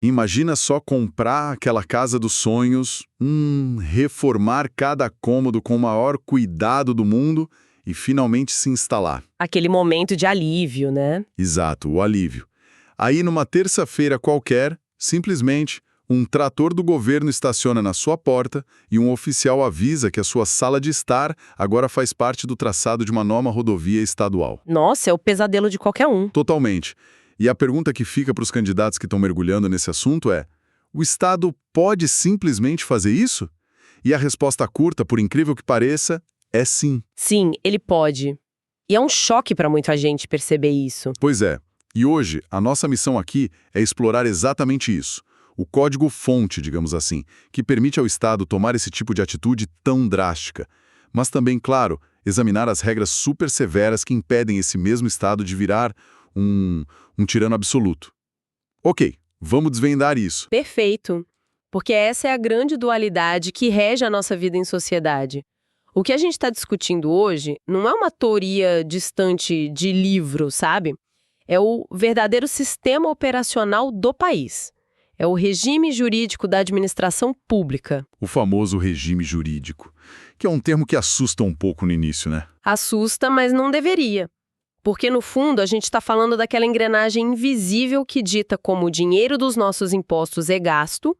Imagina só comprar aquela casa dos sonhos, reformar cada cômodo com o maior cuidado do mundo e finalmente se instalar. Aquele momento de alívio, né? Exato, o alívio. Aí, numa terça-feira qualquer, simplesmente, um trator do governo estaciona na sua porta e um oficial avisa que a sua sala de estar agora faz parte do traçado de uma nova rodovia estadual. Nossa, é o pesadelo de qualquer um. Totalmente. E a pergunta que fica para os candidatos que estão mergulhando nesse assunto é: o Estado pode simplesmente fazer isso? E a resposta curta, por incrível que pareça, é sim. Sim, ele pode. E é um choque para muita gente perceber isso. Pois é. E hoje, a nossa missão aqui é explorar exatamente isso. O código-fonte, digamos assim, que permite ao Estado tomar esse tipo de atitude tão drástica. Mas também, claro, examinar as regras super severas que impedem esse mesmo Estado de virar um tirano absoluto. Ok, vamos desvendar isso. Perfeito. Porque essa é a grande dualidade que rege a nossa vida em sociedade. O que a gente está discutindo hoje não é uma teoria distante de livro, sabe? É o verdadeiro sistema operacional do país. É o regime jurídico da administração pública. O famoso regime jurídico, que é um termo que assusta um pouco no início, né? Assusta, mas não deveria. Porque, no fundo, a gente está falando daquela engrenagem invisível que dita como o dinheiro dos nossos impostos é gasto,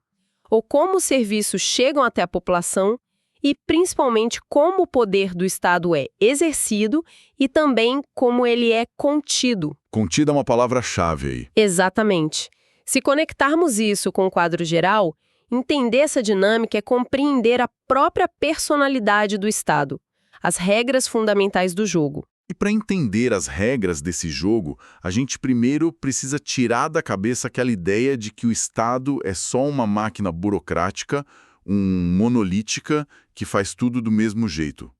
ou como os serviços chegam até a população e, principalmente, como o poder do Estado é exercido e também como ele é contido. Contida é uma palavra-chave aí. Exatamente. Se conectarmos isso com o quadro geral, entender essa dinâmica é compreender a própria personalidade do Estado, as regras fundamentais do jogo. E para entender as regras desse jogo, a gente primeiro precisa tirar da cabeça aquela ideia de que o Estado é só uma máquina burocrática, monolítica, que faz tudo do mesmo jeito.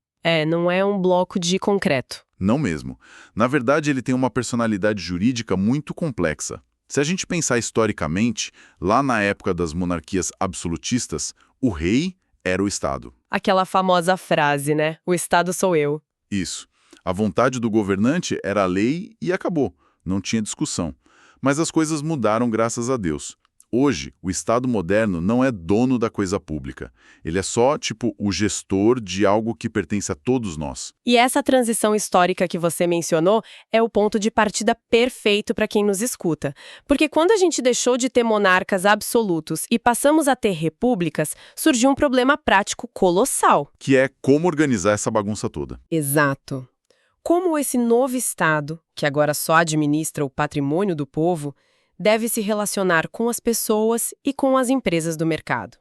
Não é um bloco de concreto. Não mesmo. Na verdade, ele tem uma personalidade jurídica muito complexa. Se a gente pensar historicamente, lá na época das monarquias absolutistas, o rei era o Estado. Aquela famosa frase, né? O Estado sou eu. Isso. A vontade do governante era a lei e acabou. Não tinha discussão. Mas as coisas mudaram graças a Deus. Hoje, o Estado moderno não é dono da coisa pública. Ele é só, o gestor de algo que pertence a todos nós. E essa transição histórica que você mencionou é o ponto de partida perfeito para quem nos escuta. Porque quando a gente deixou de ter monarcas absolutos e passamos a ter repúblicas, surgiu um problema prático colossal. Que é como organizar essa bagunça toda. Exato. Como esse novo Estado, que agora só administra o patrimônio do povo, deve se relacionar com as pessoas e com as empresas do mercado.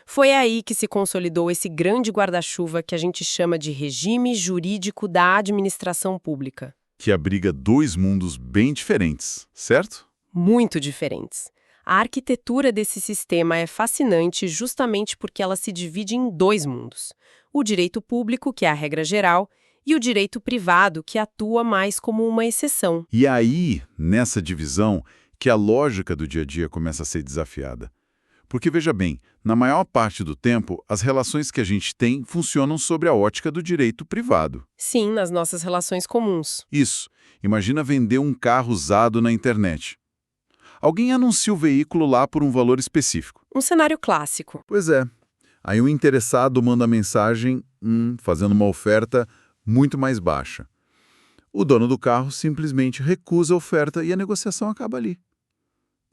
Foi aí que se consolidou esse grande guarda-chuva que a gente chama de regime jurídico da administração pública. Que abriga dois mundos bem diferentes, certo? Muito diferentes. A arquitetura desse sistema é fascinante justamente porque ela se divide em dois mundos. O direito público, que é a regra geral, e o direito privado, que atua mais como uma exceção. E aí, nessa divisão, que a lógica do dia a dia começa a ser desafiada. Porque, veja bem, na maior parte do tempo, as relações que a gente tem funcionam sobre a ótica do direito privado. Sim, nas nossas relações comuns. Isso. Imagina vender um carro usado na internet. Alguém anuncia o veículo lá por um valor específico. Um cenário clássico. Pois é. Aí o interessado manda mensagem, fazendo uma oferta muito mais baixa. O dono do carro simplesmente recusa a oferta e a negociação acaba ali.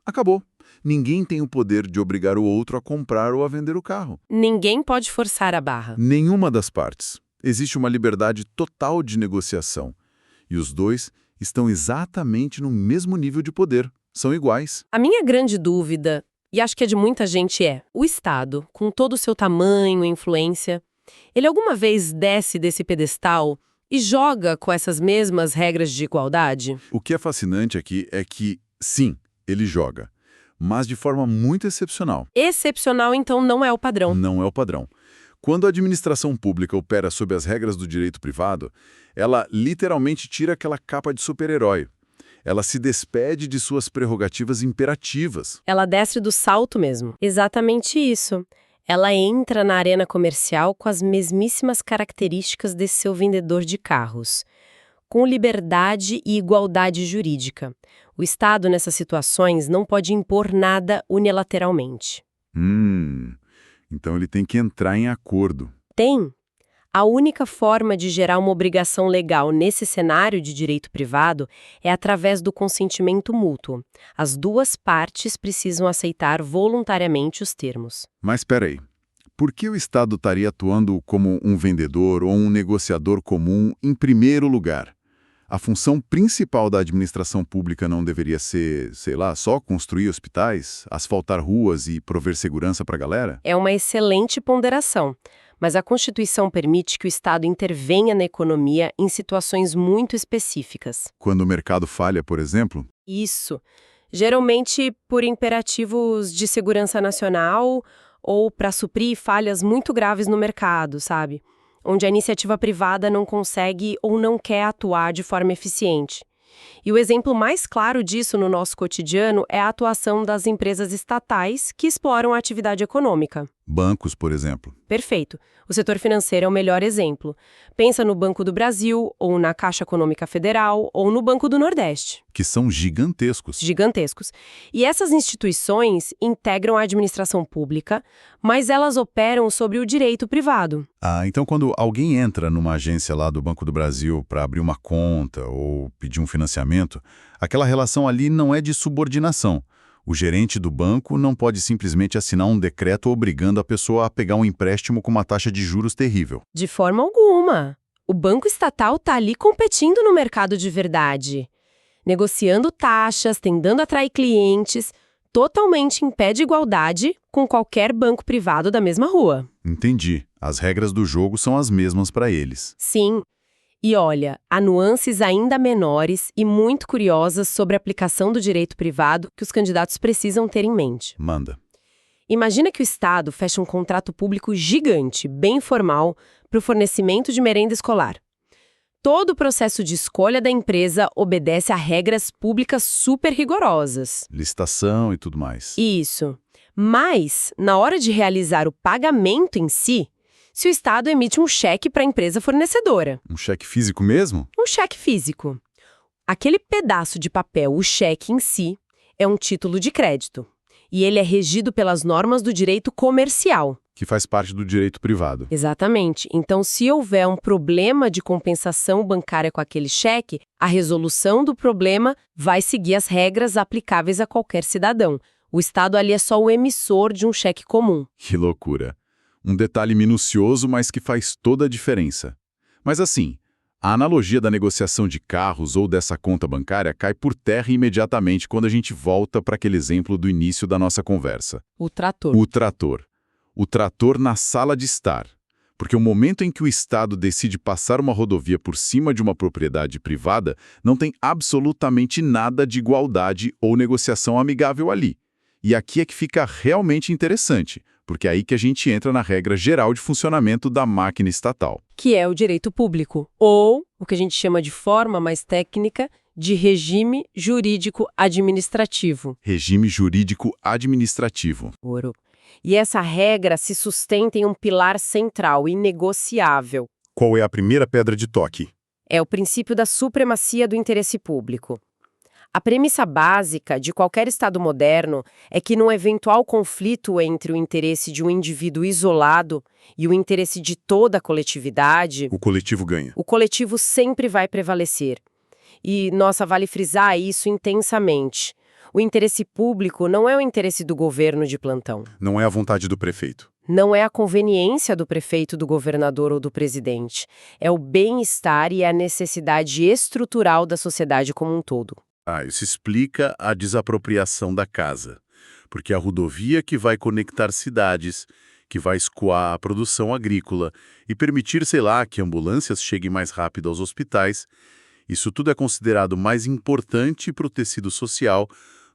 Acabou. Ninguém tem o poder de obrigar o outro a comprar ou a vender o carro. Ninguém pode forçar a barra. Nenhuma das partes. Existe uma liberdade total de negociação. E os dois estão exatamente no mesmo nível de poder. São iguais. A minha grande dúvida, e acho que é de muita gente, é: o Estado, com todo o seu tamanho e influência, ele alguma vez desce desse pedestal e joga com essas mesmas regras de igualdade? O que é fascinante aqui é que, sim, ele joga, mas de forma muito excepcional. Excepcional, então, não é o padrão. Não é o padrão. Quando a administração pública opera sob as regras do direito privado, ela literalmente tira aquela capa de super-herói. Ela se despede de suas prerrogativas imperativas. Ela desce do salto mesmo. Exatamente isso. Ela entra na arena comercial com as mesmíssimas características desse seu vendedor de carros. Com liberdade e igualdade jurídica. O Estado, nessas situações, não pode impor nada unilateralmente. Então ele tem que entrar em acordo. Tem. A única forma de gerar uma obrigação legal nesse cenário de direito privado é através do consentimento mútuo. As duas partes precisam aceitar voluntariamente os termos. Mas espera aí. Por que o Estado estaria atuando como um vendedor ou um negociador comum em primeiro lugar? A função principal da administração pública não deveria ser, sei lá, só construir hospitais, asfaltar ruas e prover segurança para a galera? É uma excelente ponderação, mas a Constituição permite que o Estado intervenha na economia em situações muito específicas. Quando o mercado falha, por exemplo? Isso. Geralmente por imperativos de segurança nacional ou para suprir falhas muito graves no mercado, sabe? Onde a iniciativa privada não consegue ou não quer atuar de forma eficiente. E o exemplo mais claro disso no nosso cotidiano é a atuação das empresas estatais que exploram a atividade econômica. Bancos, por exemplo. Perfeito. O setor financeiro é o melhor exemplo. Pensa no Banco do Brasil, ou na Caixa Econômica Federal, ou no Banco do Nordeste. Que são gigantescos. Gigantescos. E essas instituições integram a administração pública, mas elas operam sobre o direito privado. Então quando alguém entra numa agência lá do Banco do Brasil para abrir uma conta ou pedir um financiamento, aquela relação ali não é de subordinação. O gerente do banco não pode simplesmente assinar um decreto obrigando a pessoa a pegar um empréstimo com uma taxa de juros terrível. De forma alguma. O banco estatal está ali competindo no mercado de verdade, negociando taxas, tentando atrair clientes, totalmente em pé de igualdade com qualquer banco privado da mesma rua. Entendi. As regras do jogo são as mesmas para eles. Sim. E olha, há nuances ainda menores e muito curiosas sobre a aplicação do direito privado que os candidatos precisam ter em mente. Manda. Imagina que o Estado fecha um contrato público gigante, bem formal, para o fornecimento de merenda escolar. Todo o processo de escolha da empresa obedece a regras públicas super rigorosas. Licitação e tudo mais. Isso. Mas, na hora de realizar o pagamento em si, se o Estado emite um cheque para a empresa fornecedora. Um cheque físico mesmo? Um cheque físico. Aquele pedaço de papel, o cheque em si, é um título de crédito. E ele é regido pelas normas do direito comercial. Que faz parte do direito privado. Exatamente. Então, se houver um problema de compensação bancária com aquele cheque, a resolução do problema vai seguir as regras aplicáveis a qualquer cidadão. O Estado ali é só o emissor de um cheque comum. Que loucura. Um detalhe minucioso, mas que faz toda a diferença. Mas assim, a analogia da negociação de carros ou dessa conta bancária cai por terra imediatamente quando a gente volta para aquele exemplo do início da nossa conversa. O trator. O trator. O trator na sala de estar. Porque o momento em que o Estado decide passar uma rodovia por cima de uma propriedade privada, não tem absolutamente nada de igualdade ou negociação amigável ali. E aqui é que fica realmente interessante, porque é aí que a gente entra na regra geral de funcionamento da máquina estatal. Que é o direito público, ou, o que a gente chama de forma mais técnica, de regime jurídico administrativo. Regime jurídico administrativo. Ouro. E essa regra se sustenta em um pilar central, inegociável. Qual é a primeira pedra de toque? É o princípio da supremacia do interesse público. A premissa básica de qualquer Estado moderno é que num eventual conflito entre o interesse de um indivíduo isolado e o interesse de toda a coletividade, O coletivo ganha. o coletivo sempre vai prevalecer. E, nossa, vale frisar isso intensamente. O interesse público não é o interesse do governo de plantão. Não é a vontade do prefeito. Não é a conveniência do prefeito, do governador ou do presidente. É o bem-estar e a necessidade estrutural da sociedade como um todo. Isso explica a desapropriação da casa. Porque a rodovia que vai conectar cidades, que vai escoar a produção agrícola e permitir, sei lá, que ambulâncias cheguem mais rápido aos hospitais, isso tudo é considerado mais importante para o tecido social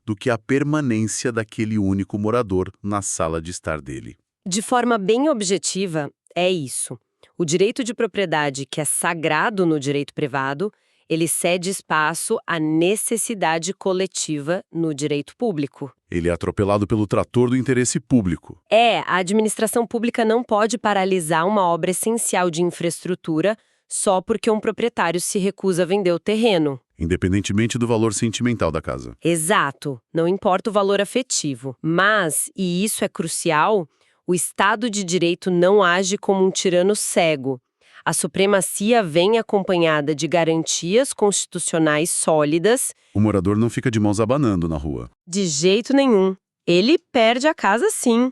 do que a permanência daquele único morador na sala de estar dele. De forma bem objetiva, é isso. O direito de propriedade, que é sagrado no direito privado, ele cede espaço à necessidade coletiva no direito público. Ele é atropelado pelo trator do interesse público. A administração pública não pode paralisar uma obra essencial de infraestrutura só porque um proprietário se recusa a vender o terreno. independentemente do valor sentimental da casa. Exato, não importa o valor afetivo. Mas, e isso é crucial, o Estado de Direito não age como um tirano cego. A supremacia vem acompanhada de garantias constitucionais sólidas. O morador não fica de mãos abanando na rua. De jeito nenhum. Ele perde a casa sim,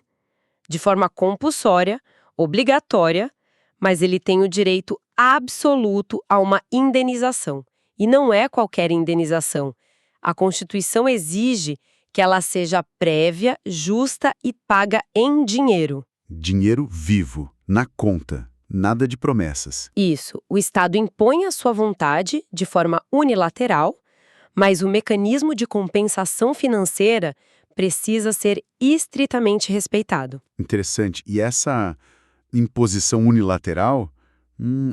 de forma compulsória, obrigatória, mas ele tem o direito absoluto a uma indenização. E não é qualquer indenização. A Constituição exige que ela seja prévia, justa e paga em dinheiro. Dinheiro vivo, na conta. Nada de promessas. Isso, o Estado impõe a sua vontade de forma unilateral, mas o mecanismo de compensação financeira precisa ser estritamente respeitado. Interessante. E essa imposição unilateral,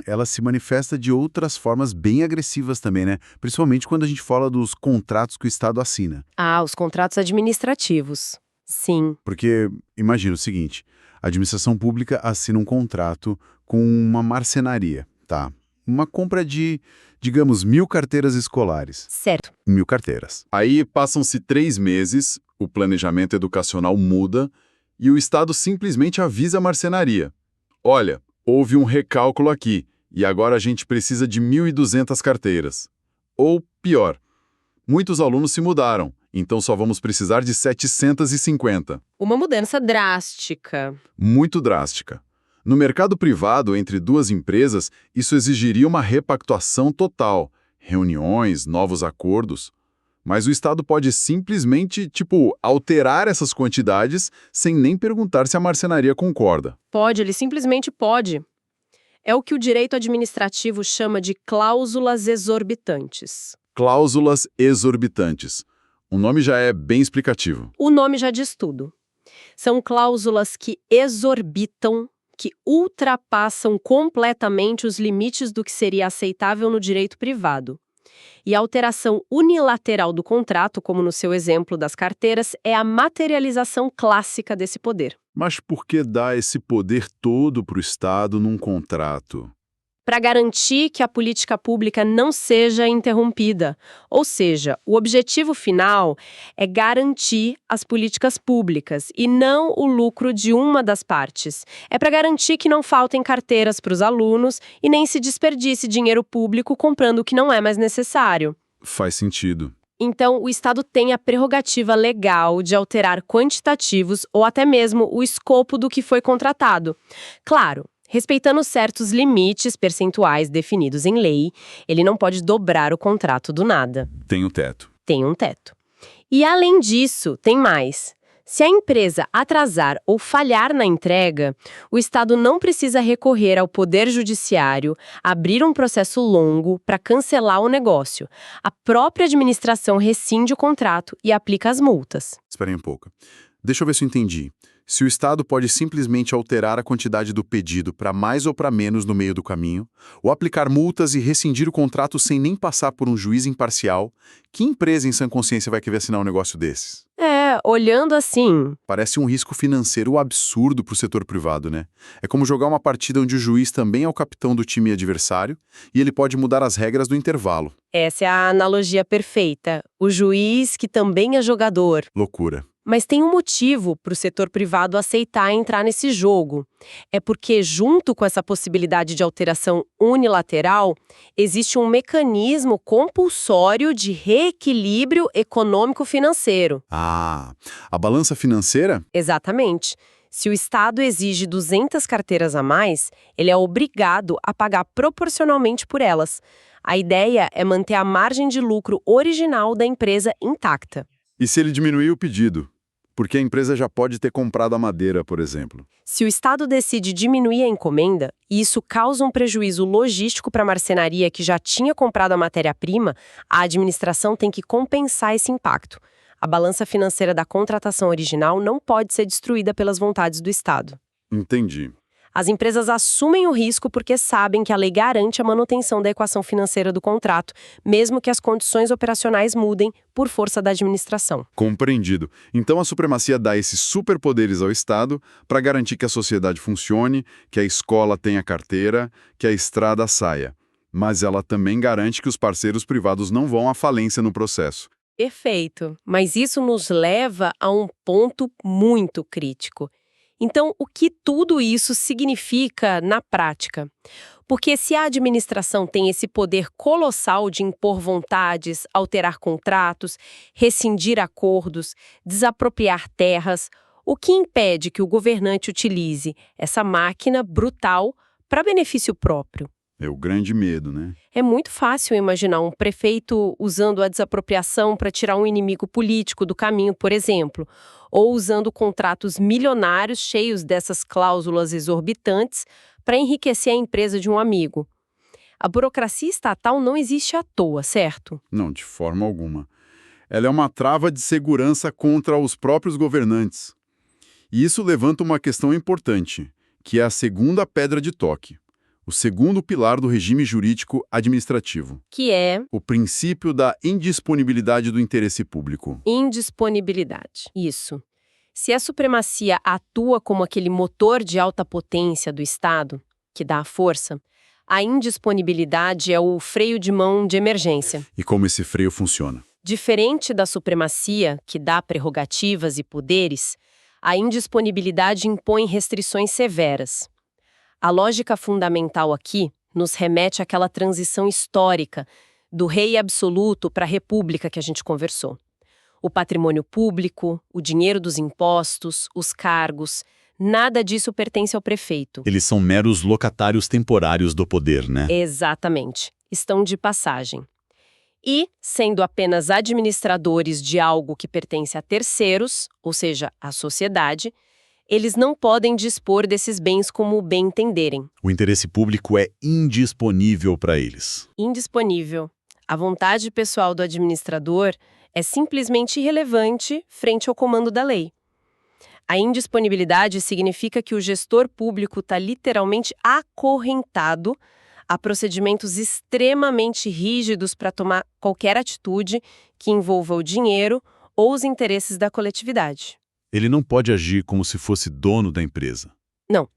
ela se manifesta de outras formas bem agressivas também, né? Principalmente quando a gente fala dos contratos que o Estado assina. Ah, os contratos administrativos. Sim. Porque, imagina o seguinte, a administração pública assina um contrato com uma marcenaria, tá? Uma compra de, digamos, 1.000 carteiras escolares. Certo. 1.000 carteiras. Aí passam-se 3 meses, o planejamento educacional muda e o Estado simplesmente avisa a marcenaria. Olha, houve um recálculo aqui e agora a gente precisa de 1.200 carteiras. Ou pior, muitos alunos se mudaram, então só vamos precisar de 750. Uma mudança drástica. Muito drástica. No mercado privado, entre duas empresas, isso exigiria uma repactuação total, reuniões, novos acordos. Mas o Estado pode simplesmente, alterar essas quantidades sem nem perguntar se a marcenaria concorda. Pode, ele simplesmente pode. É o que o direito administrativo chama de cláusulas exorbitantes. Cláusulas exorbitantes. O nome já é bem explicativo. O nome já diz tudo. São cláusulas que exorbitam, que ultrapassam completamente os limites do que seria aceitável no direito privado. E a alteração unilateral do contrato, como no seu exemplo das carteiras, é a materialização clássica desse poder. Mas por que dar esse poder todo para o Estado num contrato? Para garantir que a política pública não seja interrompida. Ou seja, o objetivo final é garantir as políticas públicas e não o lucro de uma das partes. É para garantir que não faltem carteiras para os alunos e nem se desperdice dinheiro público comprando o que não é mais necessário. Faz sentido. Então, o Estado tem a prerrogativa legal de alterar quantitativos ou até mesmo o escopo do que foi contratado. Claro, respeitando certos limites percentuais definidos em lei, ele não pode dobrar o contrato do nada. Tem um teto. Tem um teto. E além disso, tem mais. Se a empresa atrasar ou falhar na entrega, o Estado não precisa recorrer ao Poder Judiciário, abrir um processo longo para cancelar o negócio. A própria administração rescinde o contrato e aplica as multas. Espera aí um pouco. Deixa eu ver se eu entendi. Se o Estado pode simplesmente alterar a quantidade do pedido para mais ou para menos no meio do caminho, ou aplicar multas e rescindir o contrato sem nem passar por um juiz imparcial, que empresa em sã consciência vai querer assinar um negócio desses? Olhando assim... Parece um risco financeiro absurdo para o setor privado, né? É como jogar uma partida onde o juiz também é o capitão do time adversário e ele pode mudar as regras do intervalo. Essa é a analogia perfeita. O juiz que também é jogador. Loucura. Mas tem um motivo para o setor privado aceitar entrar nesse jogo. É porque, junto com essa possibilidade de alteração unilateral, existe um mecanismo compulsório de reequilíbrio econômico-financeiro. Ah, a balança financeira? Exatamente. Se o Estado exige 200 carteiras a mais, ele é obrigado a pagar proporcionalmente por elas. A ideia é manter a margem de lucro original da empresa intacta. E se ele diminuir o pedido? Porque a empresa já pode ter comprado a madeira, por exemplo. Se o Estado decide diminuir a encomenda, e isso causa um prejuízo logístico para a marcenaria que já tinha comprado a matéria-prima, a administração tem que compensar esse impacto. A balança financeira da contratação original não pode ser destruída pelas vontades do Estado. Entendi. As empresas assumem o risco porque sabem que a lei garante a manutenção da equação financeira do contrato, mesmo que as condições operacionais mudem por força da administração. Compreendido. Então a supremacia dá esses superpoderes ao Estado para garantir que a sociedade funcione, que a escola tenha carteira, que a estrada saia. Mas ela também garante que os parceiros privados não vão à falência no processo. Perfeito. Mas isso nos leva a um ponto muito crítico. Então, o que tudo isso significa na prática? Porque se a administração tem esse poder colossal de impor vontades, alterar contratos, rescindir acordos, desapropriar terras, o que impede que o governante utilize essa máquina brutal para benefício próprio? É o grande medo, né? É muito fácil imaginar um prefeito usando a desapropriação para tirar um inimigo político do caminho, por exemplo, ou usando contratos milionários cheios dessas cláusulas exorbitantes para enriquecer a empresa de um amigo. A burocracia estatal não existe à toa, certo? Não, de forma alguma. Ela é uma trava de segurança contra os próprios governantes. E isso levanta uma questão importante, que é a segunda pedra de toque. O segundo pilar do regime jurídico administrativo. Que é O princípio da indisponibilidade do interesse público. indisponibilidade. Isso. Se a supremacia atua como aquele motor de alta potência do Estado, que dá a força, a indisponibilidade é o freio de mão de emergência. E como esse freio funciona? Diferente da supremacia, que dá prerrogativas e poderes, a indisponibilidade impõe restrições severas. A lógica fundamental aqui nos remete àquela transição histórica do rei absoluto para a república que a gente conversou. O patrimônio público, o dinheiro dos impostos, os cargos, nada disso pertence ao prefeito. Eles são meros locatários temporários do poder, né? Exatamente. Estão de passagem. E, sendo apenas administradores de algo que pertence a terceiros, ou seja, à sociedade, eles não podem dispor desses bens como bem entenderem. O interesse público é indisponível para eles. Indisponível. A vontade pessoal do administrador é simplesmente irrelevante frente ao comando da lei. A indisponibilidade significa que o gestor público está literalmente acorrentado a procedimentos extremamente rígidos para tomar qualquer atitude que envolva o dinheiro ou os interesses da coletividade. Ele não pode agir como se fosse dono da empresa. Não.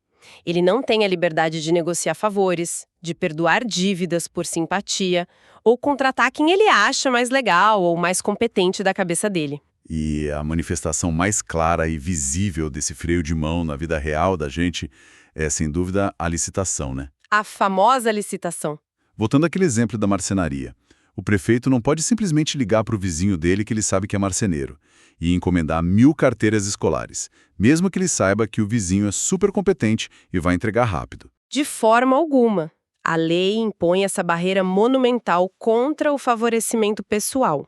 Ele não tem a liberdade de negociar favores, de perdoar dívidas por simpatia, ou contratar quem ele acha mais legal ou mais competente da cabeça dele. E a manifestação mais clara e visível desse freio de mão na vida real da gente é, sem dúvida, a licitação, né? A famosa licitação. Voltando àquele exemplo da marcenaria. O prefeito não pode simplesmente ligar para o vizinho dele que ele sabe que é marceneiro e encomendar 1000 carteiras escolares, mesmo que ele saiba que o vizinho é super competente e vai entregar rápido. De forma alguma. A lei impõe essa barreira monumental contra o favorecimento pessoal.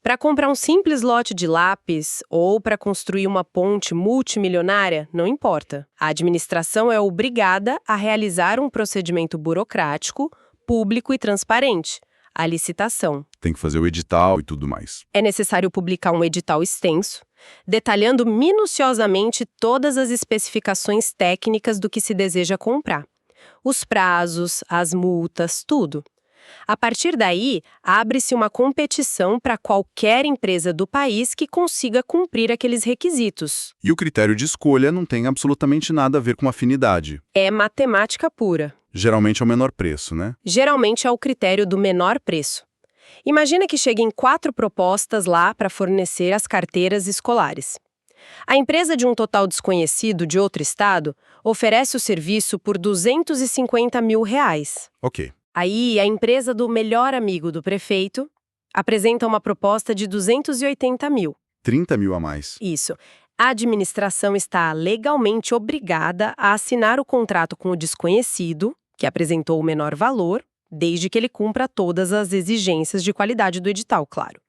Para comprar um simples lote de lápis ou para construir uma ponte multimilionária, não importa. A administração é obrigada a realizar um procedimento burocrático, público e transparente, a licitação. Tem que fazer o edital e tudo mais. É necessário publicar um edital extenso, detalhando minuciosamente todas as especificações técnicas do que se deseja comprar. Os prazos, as multas, tudo. A partir daí, abre-se uma competição para qualquer empresa do país que consiga cumprir aqueles requisitos. E o critério de escolha não tem absolutamente nada a ver com afinidade. É matemática pura. Geralmente é o menor preço, né? Geralmente é o critério do menor preço. Imagina que cheguem 4 propostas lá para fornecer as carteiras escolares. A empresa de um total desconhecido de outro estado oferece o serviço por R$250 mil. Ok. Aí, a empresa do melhor amigo do prefeito apresenta uma proposta de 280 mil. 30 mil a mais. Isso. A administração está legalmente obrigada a assinar o contrato com o desconhecido, que apresentou o menor valor, desde que ele cumpra todas as exigências de qualidade do edital, claro.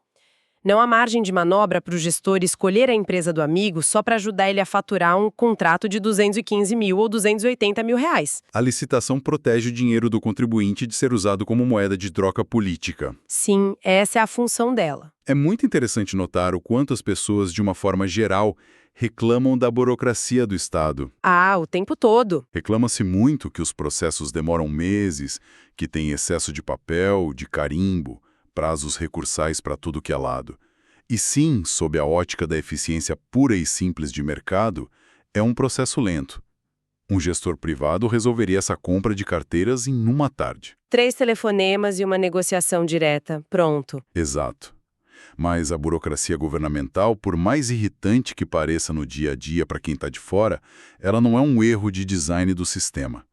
Não há margem de manobra para o gestor escolher a empresa do amigo só para ajudar ele a faturar um contrato de 215 mil ou 280 mil reais. A licitação protege o dinheiro do contribuinte de ser usado como moeda de troca política. Sim, essa é a função dela. É muito interessante notar o quanto as pessoas, de uma forma geral, reclamam da burocracia do Estado. Ah, o tempo todo. Reclama-se muito que os processos demoram meses, que tem excesso de papel, de carimbo, prazos recursais para tudo que é lado. E sim, sob a ótica da eficiência pura e simples de mercado, é um processo lento. Um gestor privado resolveria essa compra de carteiras em uma tarde. 3 telefonemas e uma negociação direta. Pronto. Exato. Mas a burocracia governamental, por mais irritante que pareça no dia a dia para quem está de fora, ela não é um erro de design do sistema.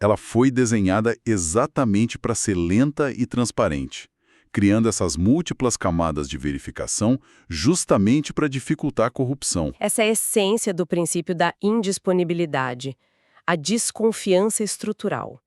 Ela foi desenhada exatamente para ser lenta e transparente, criando essas múltiplas camadas de verificação justamente para dificultar a corrupção. Essa é a essência do princípio da indisponibilidade, a desconfiança estrutural.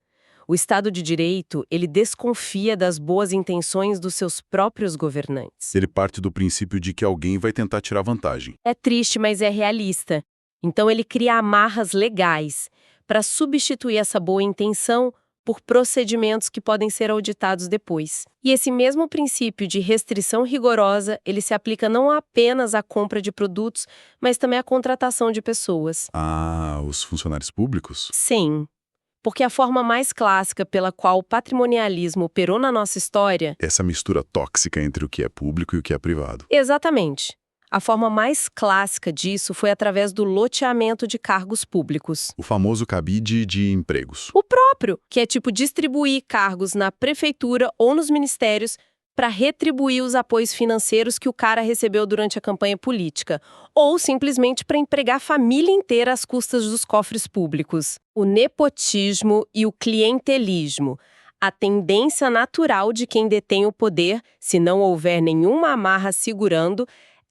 O Estado de Direito, ele desconfia das boas intenções dos seus próprios governantes. Ele parte do princípio de que alguém vai tentar tirar vantagem. É triste, mas é realista. Então ele cria amarras legais para substituir essa boa intenção por procedimentos que podem ser auditados depois. E esse mesmo princípio de restrição rigorosa, ele se aplica não apenas à compra de produtos, mas também à contratação de pessoas. Ah, os funcionários públicos? Sim, porque a forma mais clássica pela qual o patrimonialismo operou na nossa história... Essa mistura tóxica entre o que é público e o que é privado. Exatamente. A forma mais clássica disso foi através do loteamento de cargos públicos. O famoso cabide de empregos. O próprio, que é tipo distribuir cargos na prefeitura ou nos ministérios para retribuir os apoios financeiros que o cara recebeu durante a campanha política, ou simplesmente para empregar a família inteira às custas dos cofres públicos. O nepotismo e o clientelismo. A tendência natural de quem detém o poder, se não houver nenhuma amarra segurando,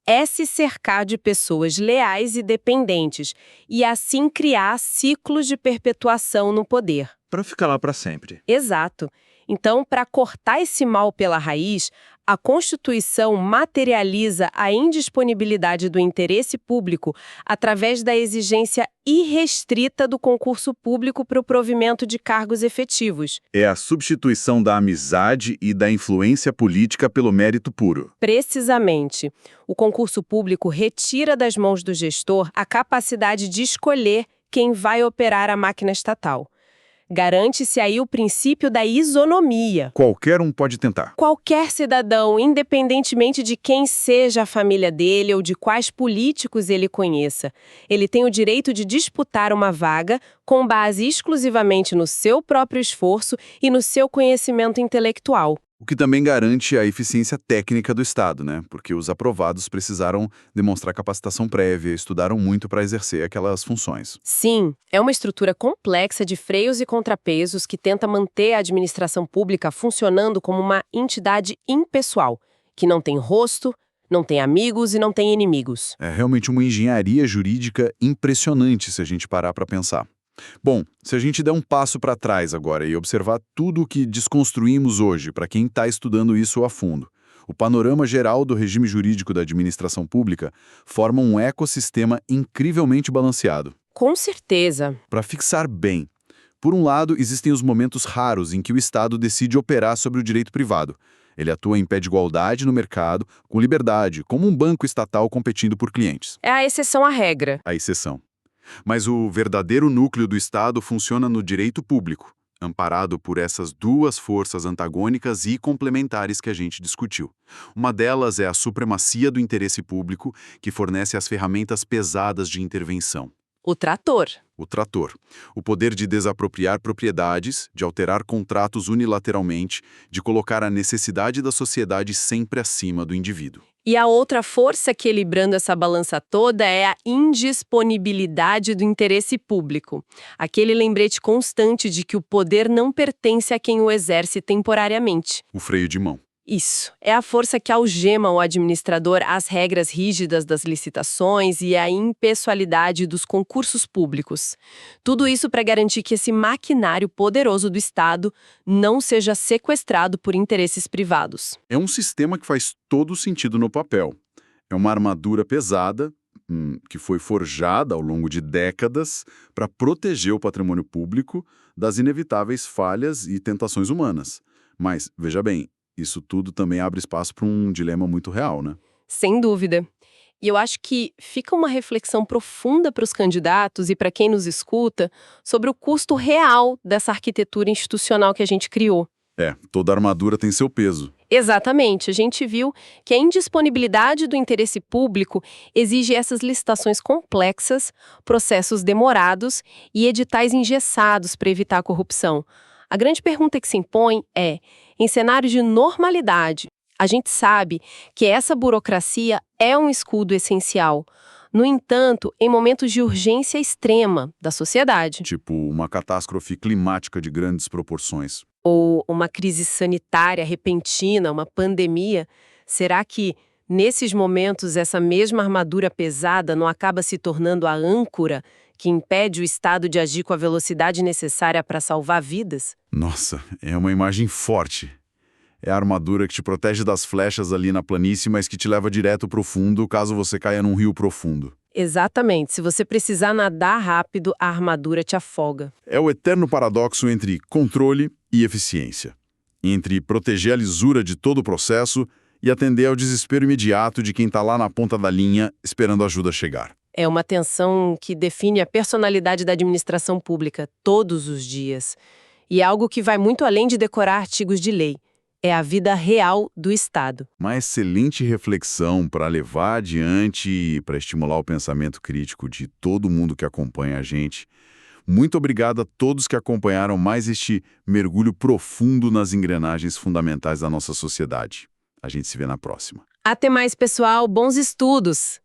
é se cercar de pessoas leais e dependentes e assim criar ciclos de perpetuação no poder. Para ficar lá para sempre. Exato. Então, para cortar esse mal pela raiz, a Constituição materializa a indisponibilidade do interesse público através da exigência irrestrita do concurso público para o provimento de cargos efetivos. É a substituição da amizade e da influência política pelo mérito puro. Precisamente. O concurso público retira das mãos do gestor a capacidade de escolher quem vai operar a máquina estatal. Garante-se aí o princípio da isonomia. Qualquer um pode tentar. Qualquer cidadão, independentemente de quem seja a família dele ou de quais políticos ele conheça, ele tem o direito de disputar uma vaga com base exclusivamente no seu próprio esforço e no seu conhecimento intelectual. O que também garante a eficiência técnica do Estado, né? Porque os aprovados precisaram demonstrar capacitação prévia, estudaram muito para exercer aquelas funções. Sim, é uma estrutura complexa de freios e contrapesos que tenta manter a administração pública funcionando como uma entidade impessoal, que não tem rosto, não tem amigos e não tem inimigos. É realmente uma engenharia jurídica impressionante se a gente parar para pensar. Bom, se a gente der um passo para trás agora e observar tudo o que desconstruímos hoje, para quem está estudando isso a fundo, o panorama geral do regime jurídico da administração pública forma um ecossistema incrivelmente balanceado. Com certeza. Para fixar bem, por um lado, existem os momentos raros em que o Estado decide operar sobre o direito privado. Ele atua em pé de igualdade no mercado, com liberdade, como um banco estatal competindo por clientes. É a exceção à regra. A exceção. Mas o verdadeiro núcleo do Estado funciona no direito público, amparado por essas duas forças antagônicas e complementares que a gente discutiu. Uma delas é a supremacia do interesse público, que fornece as ferramentas pesadas de intervenção. O trator. O trator. O poder de desapropriar propriedades, de alterar contratos unilateralmente, de colocar a necessidade da sociedade sempre acima do indivíduo. E a outra força equilibrando essa balança toda é a indisponibilidade do interesse público. Aquele lembrete constante de que o poder não pertence a quem o exerce temporariamente. O freio de mão. Isso. É a força que algema o administrador às regras rígidas das licitações e à impessoalidade dos concursos públicos. Tudo isso para garantir que esse maquinário poderoso do Estado não seja sequestrado por interesses privados. É um sistema que faz todo sentido no papel. É uma armadura pesada, que foi forjada ao longo de décadas para proteger o patrimônio público das inevitáveis falhas e tentações humanas. Mas, veja bem, isso tudo também abre espaço para um dilema muito real, né? Sem dúvida. E eu acho que fica uma reflexão profunda para os candidatos e para quem nos escuta sobre o custo real dessa arquitetura institucional que a gente criou. Toda armadura tem seu peso. Exatamente. A gente viu que a indisponibilidade do interesse público exige essas licitações complexas, processos demorados e editais engessados para evitar a corrupção. A grande pergunta que se impõe é, em cenários de normalidade, a gente sabe que essa burocracia é um escudo essencial. No entanto, em momentos de urgência extrema da sociedade, Tipo, uma catástrofe climática de grandes proporções. ou uma crise sanitária repentina, uma pandemia, será que, nesses momentos, essa mesma armadura pesada não acaba se tornando a âncora que impede o Estado de agir com a velocidade necessária para salvar vidas? Nossa, é uma imagem forte. É a armadura que te protege das flechas ali na planície, mas que te leva direto pro fundo caso você caia num rio profundo. Exatamente. Se você precisar nadar rápido, a armadura te afoga. É o eterno paradoxo entre controle e eficiência. Entre proteger a lisura de todo o processo e atender ao desespero imediato de quem está lá na ponta da linha esperando a ajuda chegar. É uma tensão que define a personalidade da administração pública todos os dias. E é algo que vai muito além de decorar artigos de lei. É a vida real do Estado. Uma excelente reflexão para levar adiante e para estimular o pensamento crítico de todo mundo que acompanha a gente. Muito obrigado a todos que acompanharam mais este mergulho profundo nas engrenagens fundamentais da nossa sociedade. A gente se vê na próxima. Até mais, pessoal. Bons estudos!